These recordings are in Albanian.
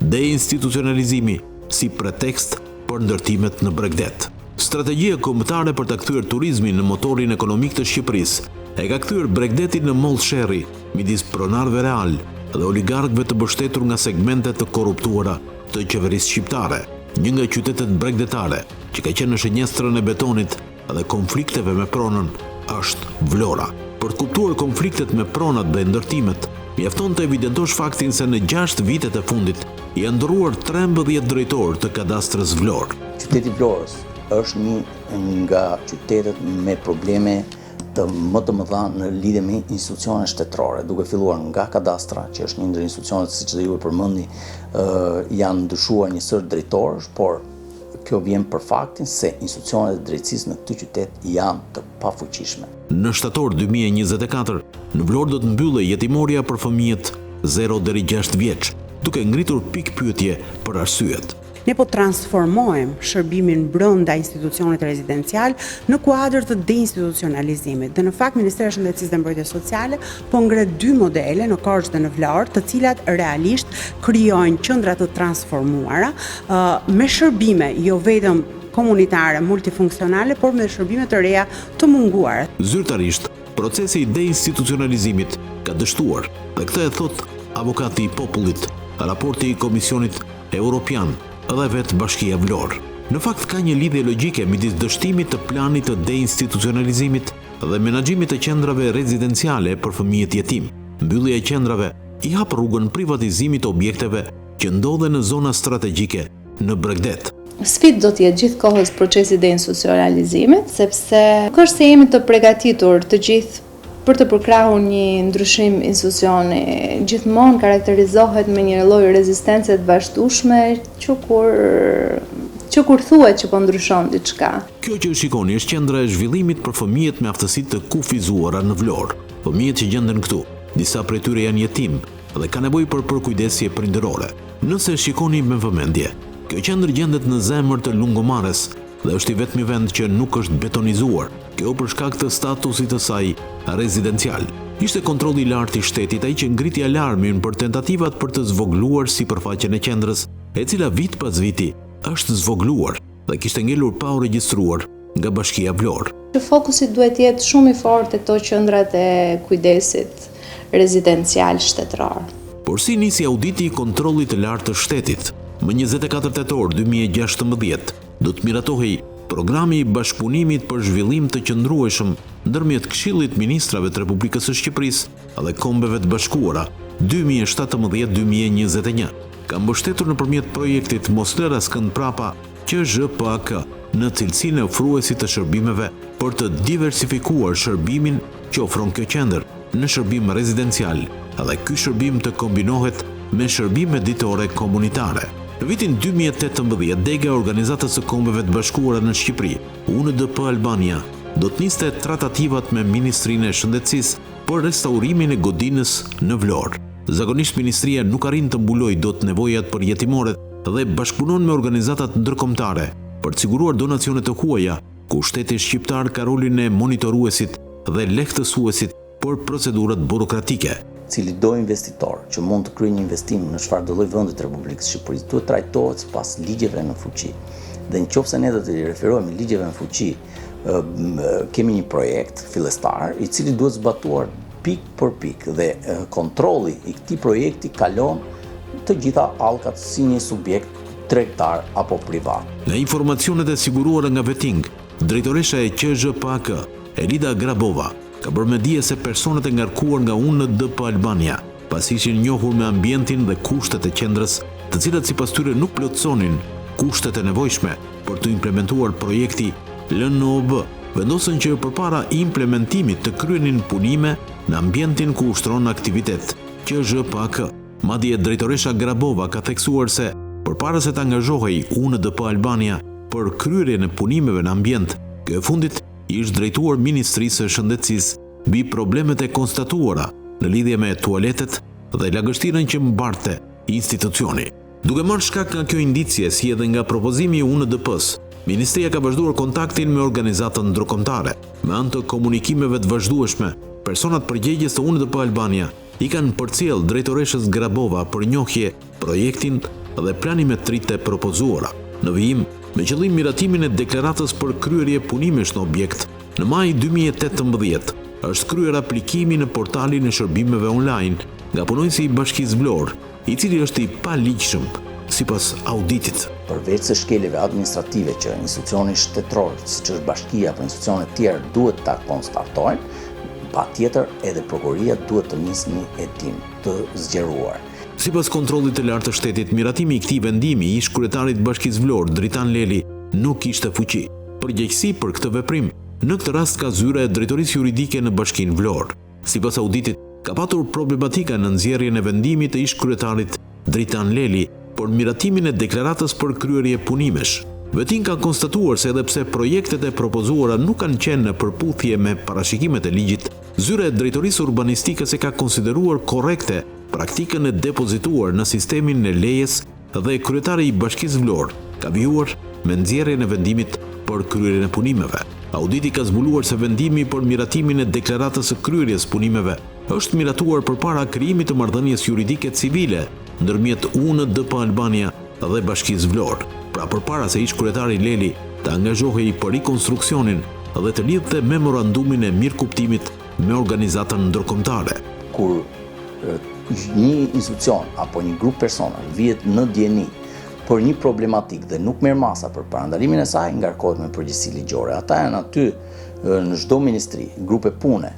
deinstitucionalizimi si pretekst për ndërtimet në Bregdet. Strategjia kombëtare për ta kthyer turizmin në motorin ekonomik të Shqipërisë e ka kthyer Bregdetin në mollë sherrri midis pronarëve real dhe oligarkëve të mbështetur nga segmentet të korruptuara të qeverisë shqiptare. Një nga qytetet bregdetare që ka qenë në shënjestrën e betonit dhe konflikteve me pronën është Vlora. Për të kuptuar konfliktet me pronat dhe ndërtimet, mjafton të evidentosh faktin se në 6 vitet e fundit janë ndërruar 13 drejtorë të kadastrës Vlorë. Qyteti Vlorës është një nga qytetet me probleme të më të mëdha në lidhje me institucionet shtetërore, duke filluar nga kadastra, që është një ndër institucionet, siç dhe ju e përmendi, janë ndryshuar një sër drejtorësh, por kjo vjen për faktin se institucionet e drejtësisë në këtë qytet janë të pafuqishme. Në shtator 2024, në Vlorë do të mbyllej jetimorja për fëmijët 0 deri 6 vjeç, duke ngritur pikë pyetje për arsyet. Ne po transformojmë shërbimin brenda institucionit rezidencial në kuadër të deinstitucionalizimit. Dhe në fakt Ministria e Shëndetësisë dhe Mbrojtjes Sociale po ngret 2 modele në Korçë dhe në Vlorë, të cilat realisht krijojnë qendra të transformuara me shërbime jo vetëm komunitare, multifunksionale, por me shërbime të reja të munguara. Zyrtarisht, procesi i deinstitucionalizimit ka dështuar, dhe këtë e thot avokati i popullit, raporti i Komisionit Evropian dhe vetë Bashkia Vlorë. Në fakt ka një lidhje logjike midis dështimit të planit të deinstitucionalizimit dhe menaxhimit të qendrave rezidenciale për fëmijët jetim. Mbyllja e qendrave i hap rrugën privatizimit të objekteve që ndodhen në zona strategjike në Bregdet. Sfidë do të jetë gjithkohës procesi i deinstitucionalizimit, sepse nuk është se jemi të përgatitur të gjithë për të përkrahur një ndryshim institucioni. Gjithmonë karakterizohet me një lloj rezistence të vazhdueshme që kur thuhet që po ndryshon diçka. Kjo që shikoni është qendra e zhvillimit për fëmijët me aftësitë të kufizuara në Vlorë. Fëmijët që gjenden këtu, disa prej tyre janë jetim dhe kanë nevojë për përkujdesje prindërore. Nëse shikoni me vëmendje, kjo qendër gjendet në zemër të Lungomares dhe është i vetmi vend që nuk është betonizuar. Kjo për shkak të statusit të saj rezidencial. Ishte kontrolli i lartë i shtetit ai që ngriti alarmin për tentativat për të zvogluar sipërfaqen e qendrës, e cila vit pas viti është zvogluar dhe kishte ngelur pa u regjistruar nga Bashkia Vlorë. Fokusi duhet jetë shumë i fortë te qendrat e kujdesit rezidencial shtetëror. Por si nisi auditi i kontrollit të lartë të shtetit? Më 24 tetor 2016 do të miratohej programi i bashkëpunimit për zhvillim të qëndrueshëm ndërmjet Këshillit Ministrave të Republikës së Shqipërisë dhe Kombeve të Bashkuara 2017-2021. Ka mbështetur nëpërmjet projektit Mos lëra skënd prapa QZPAK në cilësinë e ofruesit të shërbimeve për të diversifikuar shërbimin që ofron kjo qendër në shërbim rezidencial dhe ky shërbim të kombinohet me shërbime ditore komunitare. Në vitin 2018, dega e Organizatës së Kombeve të Bashkuara në Shqipëri, UNDP Albania, do të niste tratativat me Ministrinë e Shëndetësisë për restaurimin e godinës në Vlorë. Zakonisht Ministria nuk arrin të mbulojë dot nevojat për jetimorët dhe bashkëpunon me organizatat ndërkombëtare për të siguruar donacione të huaja, ku shteti shqiptar ka rolin e monitoruesit dhe lehtësuesit për procedurat burokratike. Cili do investitor që mund të kryejë një investim në çfarëdo lloj vendi të Republikës së Shqipërisë duhet trajtohet sipas ligjeve në fuqi. Dhe nëse ne do të referohemi ligjeve në fuqi, kemi një projekt fillestar i cili duhet zbatuar pik për pik dhe kontrolli i këtij projekti kalon të gjitha allkat si një subjekt tregtar apo privat. Në informacionet e siguruara nga Veting, drejtoresha e QZPAK, Elida Grabova, ka bërë me dije se personat e ngarkuar nga UNDP Albania, pasi ishin njohur me ambientin dhe kushtet e qendrës, të cilat sipas tyre nuk plotësonin kushtet e nevojshme për të implementuar projekti LNOB, vendosën që përpara implementimit të kryenin punime në ambientin ku ushtron aktivitet. QZPAK, madje drejtoresha Grabova ka theksuar se përpara se të angazhohej UNDP Albania për kryerjen e punimeve në ambient, kjo e fundit ishte drejtuar Ministrisë së Shëndetësisë mbi problemet e konstatuara në lidhje me tualetet dhe lagështirën që mbarte institucioni. Duke marrë shkak nga kjo indicie si edhe nga propozimi i UNDP-s, Ministria ka vazhduar kontaktin me organizatën ndërkombëtare. Me anë të komunikimeve të vazhdueshme, personat përgjegjës të UNDP Albania i kanë përcjell drejtoreshës Grabova për njohje projektin dhe planimetrit e propozuara. Në vijim, me qëllim miratimin e deklaratës për kryerje punimesh në objekt, në maj 2018 është kryer aplikimi në portalin e shërbimeve online nga punojnësi i Bashkisë Vlorë, i cili është i paligjshëm sipas auditit. Përveç se shkeleve administrative që institucioni shtetëror, siç është bashkia apo institucione të tjera duhet ta konstatojnë, patjetër edhe prokuroria duhet të nisë një hetim të zgjeruar. Sipas kontrollit të lartë të shtetit, miratimi i këtij vendimi ish kryetarit Bashkisë Vlorë, Dritan Leli, nuk kishte fuqi. Përgjegjësi për këtë veprim, në këtë rast ka zyra e drejtorisë juridike në Bashkinë Vlorë. Sipas auditit, ka patur problematika në nxjerrjen e vendimit të ish kryetarit Dritan Leli për miratimin e deklaratës për kryerje punimesh. Vetin ka konstatuar se edhe pse projektet e propozuara nuk kanë qenë në përputhje me parashikimet e ligjit, zyra e drejtorisë urbanistike se ka konsideruar korrekte praktikën e depozituar në sistemin e lejes dhe kryetari i Bashkisë Vlorë ka vijuar me nxjerrjen e vendimit për kryerjen e punimeve. Auditi ka zbuluar se vendimi për miratimin e deklaratës së kryerjes punimeve është miratuar përpara krijimit të marrëdhënies juridike civile ndërmjet UNDP Albania dhe Bashkisë Vlorë. Pra përpara se ish kryetari Leli të angazhohej për rikonstruksionin dhe të lidhte memorandumin e mirëkuptimit me organizatën ndërkombëtare. Kur një institucion apo një grup persona vihet në dieni për një problematik dhe nuk merr masa për parandalimin e saj, ngarkohet me përgjegjësi ligjore. Ata janë aty në çdo ministri, grupe pune,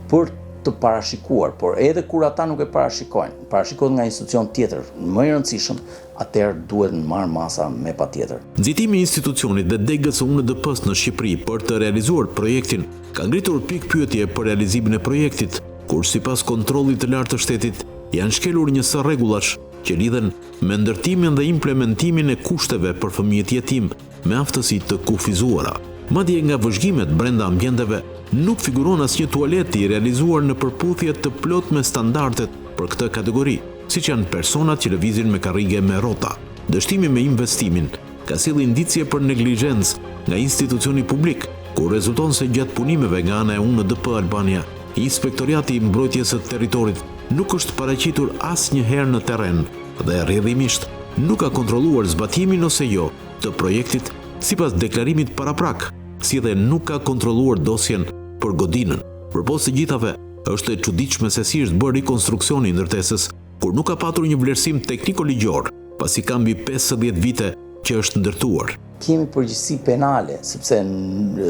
për të parashikuar, por edhe kur ata nuk e parashikojnë, parashikohet nga institucion tjetër, më i rëndësishëm, atëherë duhet në marrë masa me patjetër. Nxitimi i institucionit dhe degës së UNDP-s në Shqipëri për të realizuar projektin ka ngritur pikë pyetje për realizimin e projektit, kur sipas kontrollit të lartë të shtetit janë shkelur një sër rregullash që lidhen me ndërtimin dhe implementimin e kushteve për fëmijët jetim me aftësi të kufizuara. Madje nga vëzhgimet brenda ambienteve nuk figuron asnjë tualet i realizuar në përputhje të plot me standardet për këtë kategori, siç janë personat që lëvizin me karrige me rrota. Dështimi me investimin ka sjellë indicje për neglizhencë nga institucioni publik, ku rezulton se gjatë punimeve nga ana e UNDP Albania, Inspektoriati i Mbrojtjes së Territorit nuk është paraqitur asnjëherë në terren dhe rrjedhimisht nuk ka kontrolluar zbatimin ose jo të projektit sipas deklarimit paraprak, si dhe nuk ka kontrolluar dosjen për godinën. Përpos të gjithave, është e çuditshme se si është bërë rikonstruksioni i ndërtesës, kur nuk ka patur një vlerësim tekniko-ligjor, pasi ka mbi 50 vite që është ndërtuar. Kemi përgjegjësi penale, sepse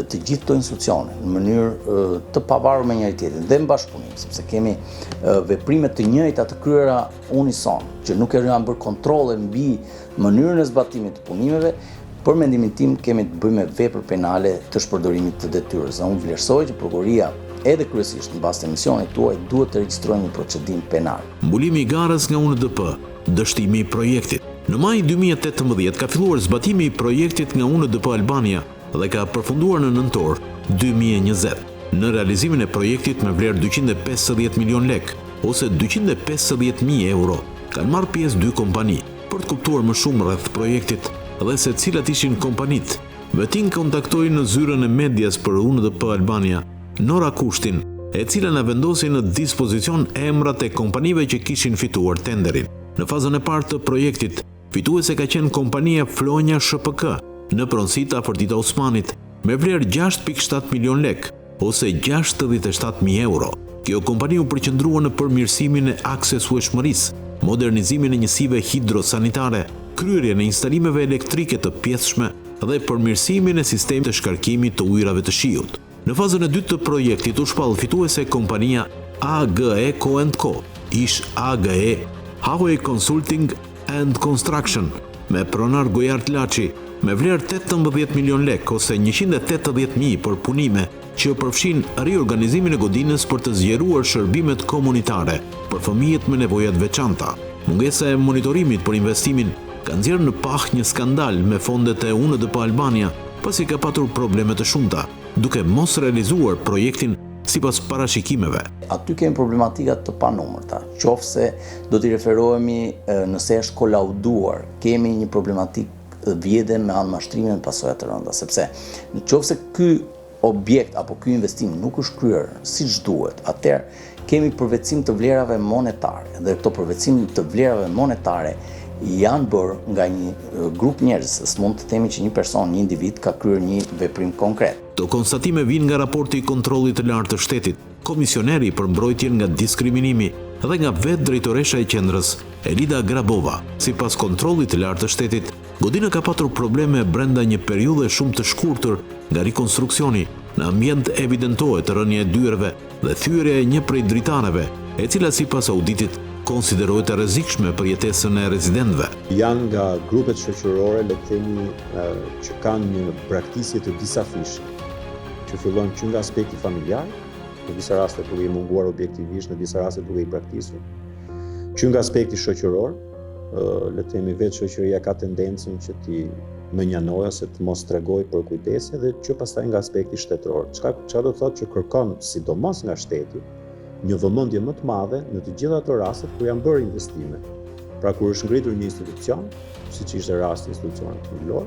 të gjithë këto institucione në mënyrë të pavarur me njëri tjetrin dhe në bashkëpunim, sepse kemi veprime të njëjta të kryera unison, që nuk janë bërë kontrolle mbi mënyrën e zbatimit të punimeve. Për mendimin tim kemi të bëjmë me vepër penale të shpërdorimit të detyrës. Unë vlerësoj që prokuroria edhe kryesisht mbas të emisionit tuaj duhet të regjistrojë një procedim penal. Mbulimi i garës nga UNDP, dështimi i projektit. Në maj 2018 ka filluar zbatimi i projektit nga UNDP Albania dhe ka përfunduar në nëntor 2020. Në realizimin e projektit me vlerë 250 milion lek ose 250.000 euro kanë marrë pjesë 2 kompani. Për të kuptuar më shumë rreth projektit dhe se cilat ishin kompanit, Vetin kontaktoi në zyrën e medias për UNDP Albania Nora Kushtin, e cila na vendosi në dispozicion emrat e kompanive që kishin fituar tenderin. Në fazën e parë të projektit, fituese ka qenë kompania Flonja SHPK në pronësitë Afërdita Osmanit me vlerë 6.7 milion lek ose 67.000 euro. Kjo kompani u përqendrua në përmirësimin e aksesueshmërisë, modernizimin e njësive hidrosanitare, kryerjen e instalimeve elektrike të pjesshme dhe përmirësimin e sistemit të shkarkimit të ujrave të shiut. Në fazën e dytë të projektit u shpall fituese kompania AGE Co & Co, ish AGE Highway Consulting and Construction, me pronar Gojart Laçi, me vlerë 18 milion lek ose 180.000 për punime që përfshin riorganizimin e godinës për të zgjeruar shërbimet komunitare për fëmijët me nevojat veçanta. Mungesa e monitorimit për investimin ka nxjerrë në pah një skandal me fondet e UNDP Albania, pasi ka patur probleme të shumta, duke mos realizuar projektin sipas parashikimeve. Aty kemi problematika të panumërta, qofse do t'i referohemi nëse është kolauduar, kemi një problematikë vjedhe me anë mashtrimin e pasojave të rënda, sepse në qofse ky objekt apo ky investim nuk është kryer siç duhet, atëherë kemi përvetësim të vlerave monetare dhe këto përvetësim të vlerave monetare janë bërë nga një grup njerëz. S'mund të themi që një person, një individ ka kryer një veprim konkret. Këto konstatime vijnë nga raporti i kontrollit të lartë të shtetit, komisioneri për mbrojtjen nga diskriminimi dhe nga vetë drejtoresha e qendrës, Elida Grabova. Sipas kontrollit të lartë të shtetit, Godina ka patur probleme brenda një periudhe shumë të shkurtër nga rikonstruksioni. Në ambient evidentohet rënja e dyerve dhe thyerja e një prej dritareve, e cila sipas auditit konsiderohet e rrezikshme për jetesën e rezidentëve. Janë nga grupet shoqërore, le të themi, që kanë një braktisje të disafishme, që fillojnë që nga aspekti familjar, në disa raste duke i munguar objektivisht, në disa raste duke i braktisur, që nga aspekti shoqëror, le të themi vetë shoqëria ka tendencën që ti më njanoj ose të mos tregoj për kujdese dhe që pastaj nga aspekti shtetëror. Çka do thotë që kërkon sidomos nga shteti një vëmendje më të madhe në të gjitha ato rastet kur janë bërë investime. Pra kur është ngritur një institucion, siç ishte rasti i institucionit themelor,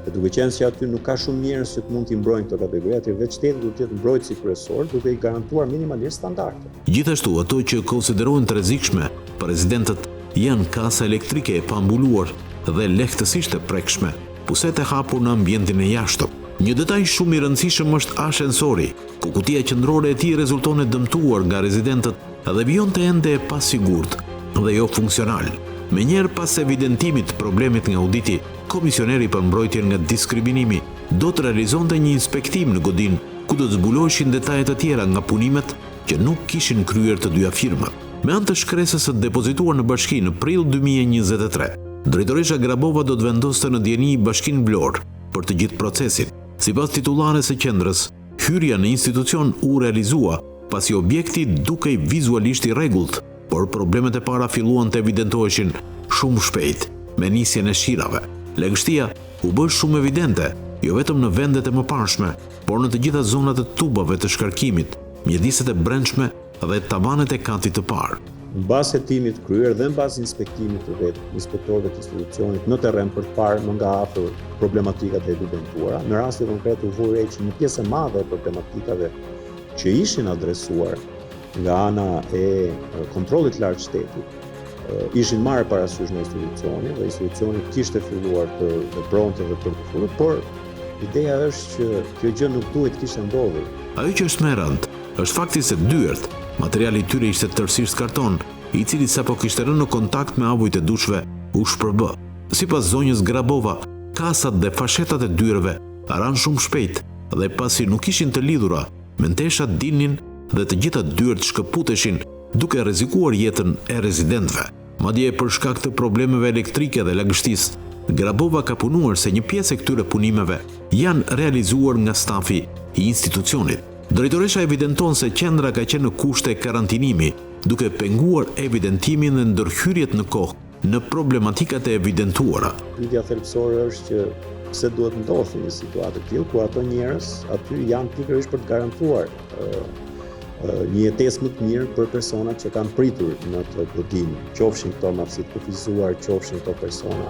dhe duke qenë se aty nuk ka shumë njerëz që të mund t'i mbrojnë këto kategori, atë vetë shteti duhet të jetë mbrojtësi kryesor duke i garantuar minimalisht standarde. Gjithashtu ato që konsiderohen të rrezikshme për rezidentët janë kasa elektrike e pambuluar dhe lehtësisht e prekshme, puset e hapur në ambientin e jashtëm. Një detaj shumë i rëndësishëm është ashensori, ku kutia qendrore e tij rezulton e dëmtuar nga rezidentët dhe vijonte ende e pasigurt dhe jo funksional. Menjëherë pas evidentimit të problemit nga auditi, komisioneri për mbrojtjen nga diskriminimi do të realizonte një inspektim në Godinë, ku do të zbuloheshin detajet të tjera nga punimet që nuk kishin kryer të dyja firmat. Me anë të shkresës së depozituar në bashki në prill 2023, drejtoresha Grabova do të vendoste në dieni Bashkinë Vlorë për të gjithë procesin. Sipas titullares së qendrës, hyrja në institucion u realizua pasi objekti dukej vizualisht i rregullt, por problemet e para filluan të evidentoheshin shumë shpejt me nisjen e shirave. Lagështia u bë shumë evidente, jo vetëm në vendet e mëparshme, por në të gjitha zonat e tubave të shkarkimit, mjediset e brendshme dhe tavanët e katit të parë. Mbas hetimit kryer dhe mbas inspektimit të vetë inspektorëve të institucionit në terren për të parë më nga afër problematikat e evidentuara, në rastin konkret u vuri që një pjesë e madhe e problematikave që ishin adresuar nga ana e kontrollit lartë shtetit ishin marrë parasysh në institucioni dhe institucioni kishte filluar të veپronte dhe për të folur, por ideja është që kjo gjë nuk duhet kishte ndodhur. Ajo që është më e rëndë është fakti se dyert, materiali i tyre ishte tërësisht karton, i cili sapo kishte rënë në kontakt me avujt e dushve u shpërbë. Sipas zonjës Grabova, kasat dhe fashetat e dyerve ran shumë shpejt dhe pasi nuk ishin të lidhura, menteshat dilnin dhe të gjitha dyert shkëputeshin, duke rrezikuar jetën e rezidentëve. Madje për shkak të problemeve elektrike dhe lagështisë, Grabova ka punuar se një pjesë e këtyre punimeve janë realizuar nga stafi i institucionit. Drejtoresha evidenton se qendra ka qenë në kushte karantinimi, duke penguar evidentimin dhe ndërhyrjet në kohë në problematikat e evidentuara. Pyetja thelbësore është që pse duhet ndodhë një situatë të tillë ku ato njerëz aty janë pikërisht për të garantuar një jetesë më të mirë për personat që kanë pritur në të Godinë, qofshin këto mafsit kufizuar, qofshin këto persona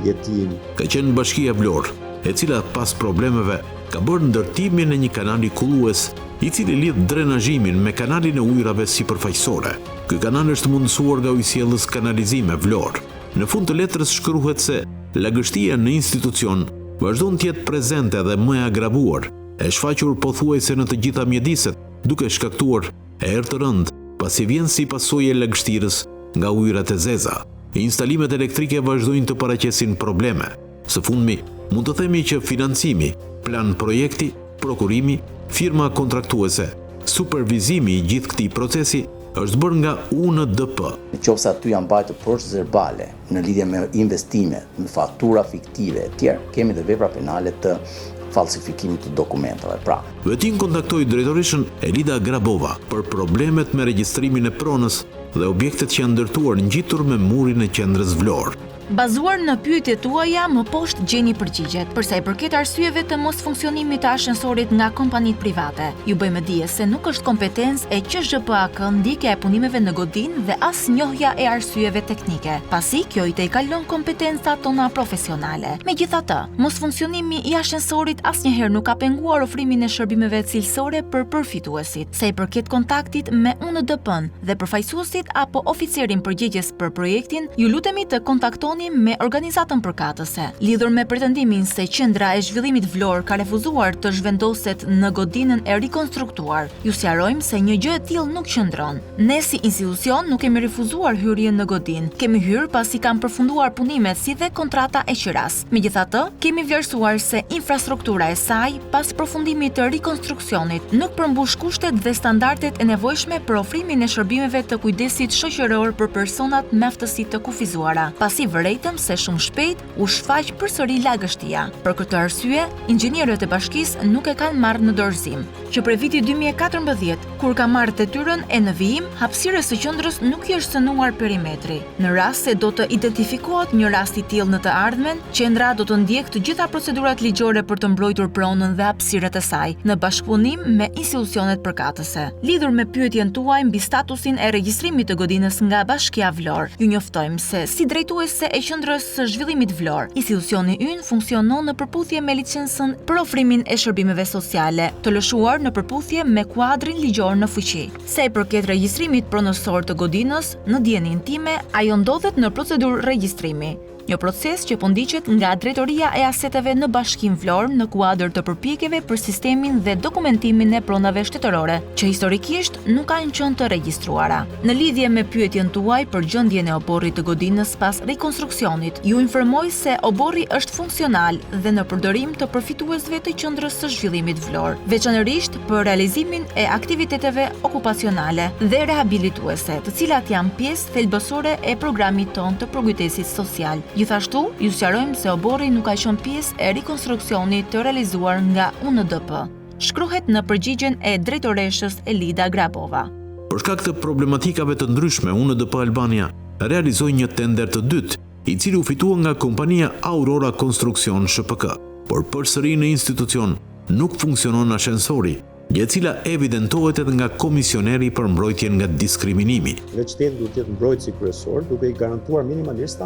jetim. Ka qenë Bashkia Vlorë, e cila pas problemeve ka bërë ndërtimin e një kanali kullues, i cili lidh drenazhimin me kanalin e ujrave sipërfaqësore. Ky kanal është mundësuar nga ujësiellës kanalizime Vlorë. Në fund të letrës shkruhet se lagështia në institucion vazhdon të jetë prezente dhe më e agravuar, e shfaqur pothuajse në të gjitha mjediset, duke shkaktuar erë të rënd, pasi vjen si pasojë e lagështirës nga ujërat e zeza. Instalimet elektrike vazhdojnë të paraqesin probleme. Së fundmi, mund të themi që financimi, plan projekti, prokurimi, firma kontraktuese, supervizimi i gjithë këtij procesi është bërë nga UNDP. Nëse aty janë mbajtur procese verbale në lidhje me investime, me faktura fiktive e tjerë, kemi dhe vepra penale të falsifikimit të dokumentave. Pra, Vetin kontaktoi drejtoreshën Elida Grabova për problemet me regjistrimin e pronës dhe objektet që janë ndërtuar ngjitur me murin e qendrës Vlorë. Bazuar në pyetjet tuaja, më poshtë gjeni përgjigjet. Për sa i përket arsyeve të mos funksionimit të ashensorit nga kompanitë private, ju bëjmë dije se nuk është kompetencë e QZHPAK ndikja e punimeve në Godinë dhe as njohja e arsyeve teknike, pasi kjo i tejkalon kompetencat tona profesionale. Megjithatë, mos funksionimi i ashensorit asnjëherë nuk ka penguar ofrimin e shërbimeve cilësore për përfituesit. Sa i përket kontaktit me UNDP-n dhe përfaqësuesit investimet apo oficerin përgjegjës për projektin, ju lutemi të kontaktoni me organizatën përkatëse. Lidhur me pretendimin se Qendra e Zhvillimit Vlorë ka refuzuar të zhvendoset në godinën e rikonstruktuar, ju sqarojmë se një gjë e tillë nuk qëndron. Ne si institucion nuk kemi refuzuar hyrjen në godinë. Kemi hyrë pasi kanë përfunduar punimet si dhe kontrata e qiras. Megjithatë, kemi vlerësuar se infrastruktura e saj pas përfundimit të rikonstruksionit nuk përmbush kushtet dhe standardet e nevojshme për ofrimin e shërbimeve të kujdesit shoqëror për personat me aftësi të kufizuara. Pasi vërejtëm se shumë shpejt u shfaq përsëri lagështia. Për këtë arsye, inxhinierët e bashkisë nuk e kanë marrë në dorëzim. Që prej vitit 2014, kur ka marrë detyrën e në vijim, hapësirës së qendrës nuk i është cënuar perimetri. Në rast se do të identifikohet një rast i tillë në të ardhmen, qendra do të ndjekë të gjitha procedurat ligjore për të mbrojtur pronën dhe hapësirët e saj, në bashkëpunim me institucionet përkatëse. Lidhur me pyetjen tuaj mbi statusin e regjistrimit të godinës nga Bashkia Vlorë, ju njoftojmë se si drejtuese e Qendrës së Zhvillimit Vlorë, institucioni ynë funksionon në përputhje me licencën për ofrimin e shërbimeve sociale, të lëshuar në përputhje me kuadrin ligjor në fuqi. Sa i përket regjistrimit pronësor të godinës, në dijenin time, ajo ndodhet në procedurë regjistrimi. Një proces që po ndiqet nga Drejtoria e Aseteve në Bashkinë Vlorë në kuadër të përpjekjeve për sistemin dhe dokumentimin e pronave shtetërore, që historikisht nuk kanë qenë të regjistruara. Në lidhje me pyetjen tuaj për gjendjen e oborrit të godinës pas rekonstruksionit, ju informoj se oborri është funksional dhe në përdorim të përfituesve të Qendrës së Zhvillimit Vlorë, veçanërisht për realizimin e aktiviteteve okupacionale dhe rehabilituese, të cilat janë pjesë thelbësore e programit tonë të përkujdesit social. Gjithashtu, ju sqarojmë se oborri nuk ka qenë pjesë e rikonstruksionit të realizuar nga UNDP. Shkruhet në përgjigjen e drejtoreshës Elida Grabova. Për shkak të problematikave të ndryshme, UNDP Albania realizoi një tender të dytë, i cili u fitua nga kompania Aurora Konstruksion SHPK. Por përsëri në institucion nuk funksionon ashensori, gjë e cila evidentohet edhe nga komisioneri për mbrojtjen nga diskriminimi. Veçteti duhet të jetë mbrojtësi kryesor, duke i garantuar minimalisht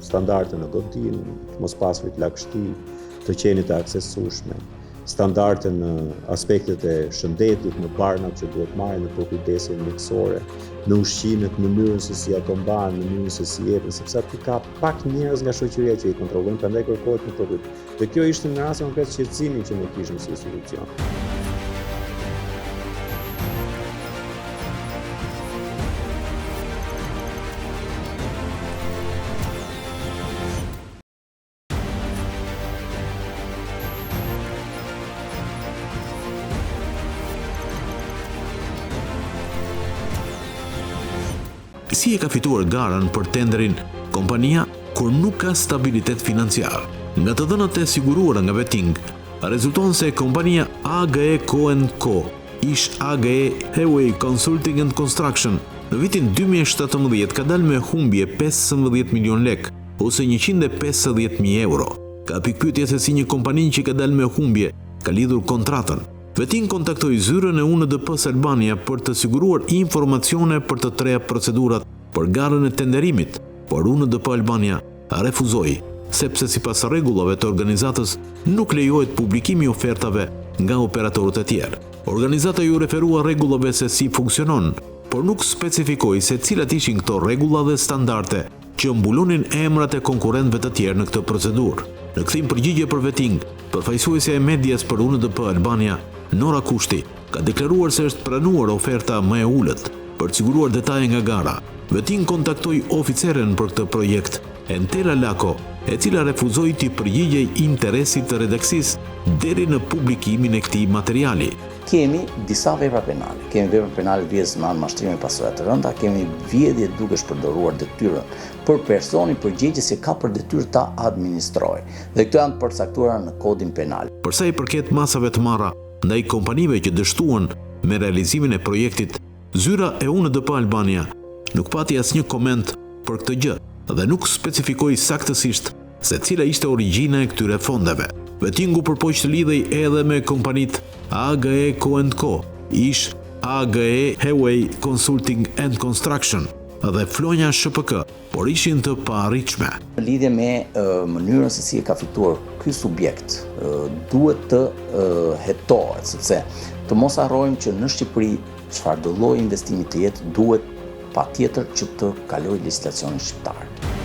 standarde në godinë, të mos pasurit lagështi, të qenit e aksesueshme, standarde në aspektet e shëndetit, në barnat që duhet marrë në përkujdesin mjekësore, në ushqimet, në mënyrën se si ato mbahen, në mënyrën se si jepen, sepse aty ka pak njerëz nga shoqëria që i kontrollojnë, prandaj kërkohet një produkt. Dhe kjo ishte në rastin konkret shqetësimi që ne kishim si institucion. Si e ka fituar garën për tenderin kompania kur nuk ka stabilitet financiar? Nga të dhënat e siguruara nga Veting, rezulton se kompania AGE Co & Co, ish AGE Heavyway Consulting and Construction, në vitin 2017 ka dalë me humbje 15 milion lek, ose 150.000 euro. Ka pikpyetje se si një kompani që ka dalë me humbje ka lidhur kontratën. Veting kontaktoi zyrën e UNDP-s Albania për të siguruar informacione për të treja procedurat për garën e tenderimit, por UNDP Albania refuzoi, sepse sipas rregullave të organizatës nuk lejohet publikimi i ofertave nga operatorët e tjerë. Organizata ju referua rregullave se si funksionon, por nuk specifikoi se cilat ishin këto rregulla dhe standarde që mbulonin emrat e konkurrentëve të tjerë në këtë procedurë. Në kthim përgjigje për Veting, përfaqësuesja e medias për UNDP Albania, Nora Kushti, ka deklaruar se është pranuar oferta më e ulët. Për të siguruar detaje nga gara, Veting kontaktoi oficeren për këtë projekt, Entela Lako, e cila refuzoi të përgjigjej interesit të redaksisë deri në publikimin e këtij materiali. Kemi disa vepra penale. Kemi vepra penale vjedhje me anë mashtrimi me pasojë të rënda, kemi vjedhje duke shpërdoruar detyrën për personi përgjegjës që ka për detyrë ta administrojë. Dhe këto janë përcaktuara në kodin penal. Për sa i përket masave të marra ndaj kompanive që dështuan me realizimin e projektit, zyra e UNDP Albania nuk pati asnjë koment për këtë gjë dhe nuk specifikoi saktësisht se cila ishte origjina e këtyre fondeve. Vetingu përpoq të lidhej edhe me kompanit AGE Co & Co, ish AGE Heavyway Consulting and Construction dhe Flonja SHPK, por ishin të paarritshme. Në lidhje me mënyrën se si e ka fituar ky subjekt, duhet të hetohet, sepse të mos harrojmë që në Shqipëri çfarëdo lloj investimi të jetë duhet patjetër që të kalojë legjislacionin shqiptar.